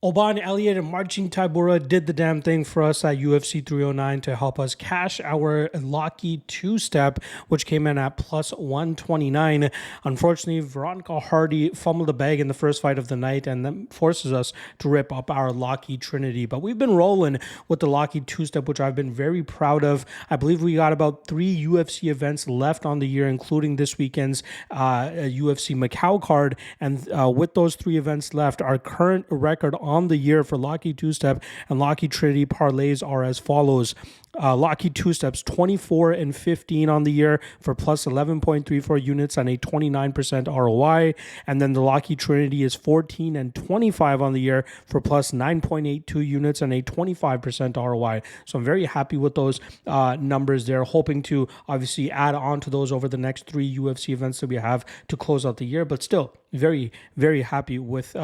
Oban Elliott and Marcin Tybura did the damn thing for us at UFC 309 to help us cash our Locky two-step, which came in at plus 129. Unfortunately, Veronica Hardy fumbled the bag in the first fight of the night and that forces us to rip up our Locky Trinity. But we've been rolling with the Locky two-step, which I've been very proud of. I believe we got about 3 UFC events left on the year, including this weekend's UFC MACAU card. And with those 3 events left, our current record on the year for Locky two-step and Locky Trinity parlays are as follows. Locky two-steps 24 and 15 on the year for plus 11.34 units and a 29% ROI. And then the Locky Trinity is 14 and 25 on the year for plus 9.82 units and a 25% ROI. So I'm very happy with those numbers there, hoping to obviously add on to those over the next 3 UFC events that we have to close out the year, but still very, very happy with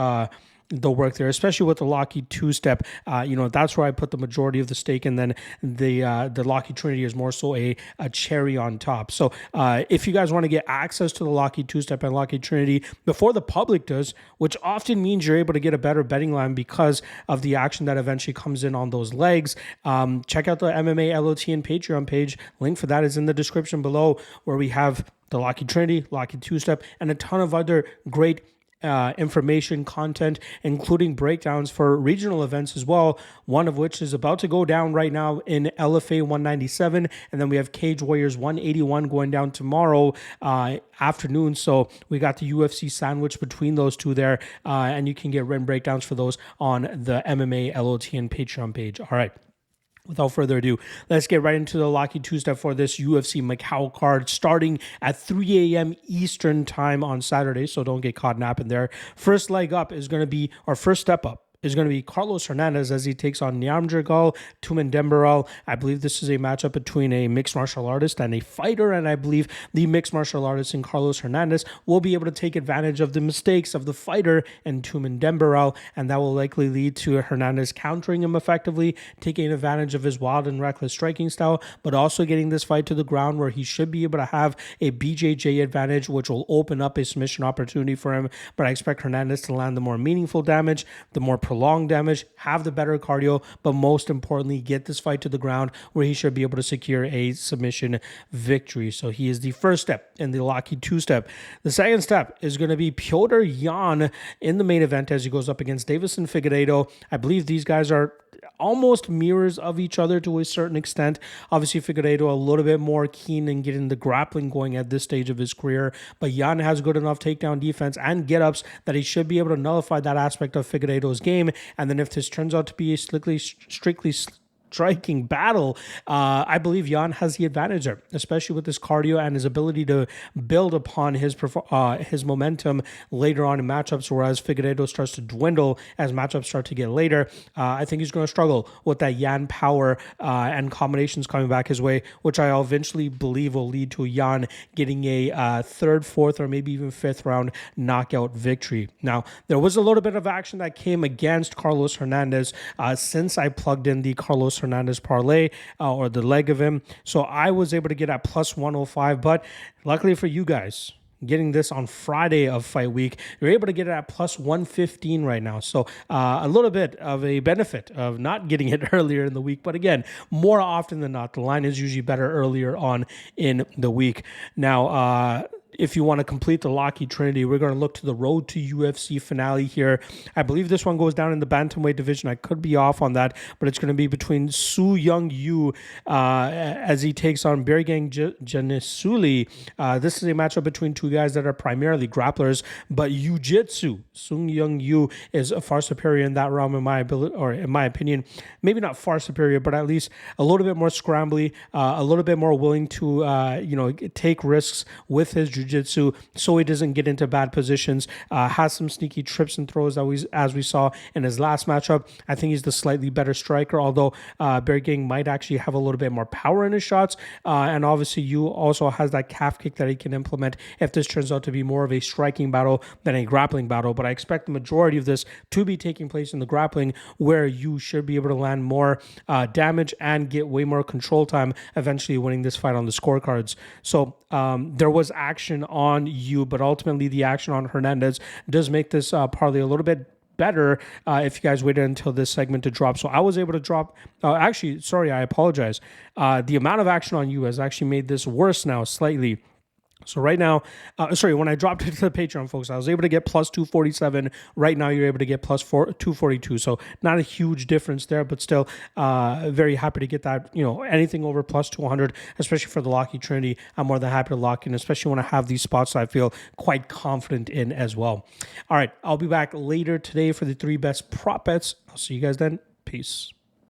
the work there, especially with the Locky two-step. That's where I put the majority of the stake, and then the Locky Trinity is more so a cherry on top. So if you guys want to get access to the Locky two-step and Locky Trinity before the public does, which often means you're able to get a better betting line because of the action that eventually comes in on those legs, check out the MMA LOT and Patreon page. Link for that is in the description below, where we have the Locky Trinity, Locky two-step, and a ton of other great information, content, including breakdowns for regional events as well, one of which is about to go down right now in LFA 197, and then we have Cage Warriors 181 going down tomorrow afternoon. So we got the UFC sandwich between those two there, and you can get written breakdowns for those on the MMA LOT and Patreon page. All right. Without further ado, let's get right into the Locky two-step for this UFC MACAU card, starting at 3 a.m. Eastern time on Saturday, so don't get caught napping there. First leg up is going to be, our first step up is going to be Carlos Hernandez as he takes on Niamjergal Tumendemberal. I believe this is a matchup between a mixed martial artist and a fighter, and I believe the mixed martial artist in Carlos Hernandez will be able to take advantage of the mistakes of the fighter in Tumendemberal, and that will likely lead to Hernandez countering him effectively, taking advantage of his wild and reckless striking style, but also getting this fight to the ground where he should be able to have a BJJ advantage, which will open up a submission opportunity for him. But I expect Hernandez to land the more meaningful damage, the more prolonged damage, have the better cardio, but most importantly, get this fight to the ground where he should be able to secure a submission victory. So he is the first step in the Locky two-step. The second step is going to be Piotr Jan in the main event as he goes up against Davison Figueiredo. I believe these guys are almost mirrors of each other to a certain extent. Obviously, Figueiredo a little bit more keen in getting the grappling going at this stage of his career, but Jan has good enough takedown defense and get-ups that he should be able to nullify that aspect of Figueiredo's game. And then if this turns out to be a strictly striking battle, I believe Jan has the advantage there, especially with his cardio and his ability to build upon his momentum later on in matchups, whereas Figueiredo starts to dwindle as matchups start to get later. I think he's going to struggle with that Jan power and combinations coming back his way, which I eventually believe will lead to Jan getting a third, fourth, or maybe even fifth round knockout victory. Now, there was a little bit of action that came against Carlos Hernandez since I plugged in the Carlos Hernandez parlay or the leg of him. So I was able to get at plus 105, but luckily for you guys, getting this on Friday of fight week, you're able to get it at plus 115 right now. So a little bit of a benefit of not getting it earlier in the week. But again, more often than not, the line is usually better earlier on in the week. Now, if you want to complete the Locky Trinity, we're going to look to the road to UFC finale here. I believe this one goes down in the bantamweight division. I could be off on that, but it's going to be between Su Young Yu as he takes on Bergang Janisuli. This is a matchup between two guys that are primarily grapplers, but jiu-jitsu. Su Young Yu is far superior in that realm, in my opinion. Maybe not far superior, but at least a little bit more scrambly, a little bit more willing to take risks with his jiu-jitsu so he doesn't get into bad positions. Has some sneaky trips and throws as we saw in his last matchup. I think he's the slightly better striker, although Bergang might actually have a little bit more power in his shots. And obviously, Yu also has that calf kick that he can implement if this turns out to be more of a striking battle than a grappling battle. But I expect the majority of this to be taking place in the grappling, where Yu should be able to land more damage and get way more control time, eventually winning this fight on the scorecards. So there was action on Yu, but ultimately the action on Hernandez does make this parlay a little bit better if you guys waited until this segment to drop. So I was able to drop, actually, sorry, I apologize. The amount of action on you has actually made this worse now slightly. So right now, when I dropped it to the Patreon, folks, I was able to get plus 247. Right now, you're able to get plus 242. So not a huge difference there, but still very happy to get that. Anything over plus 200, especially for the Locky Trinity, I'm more than happy to lock in, especially when I have these spots that I feel quite confident in as well. All right, I'll be back later today for the 3 best prop bets. I'll see you guys then. Peace.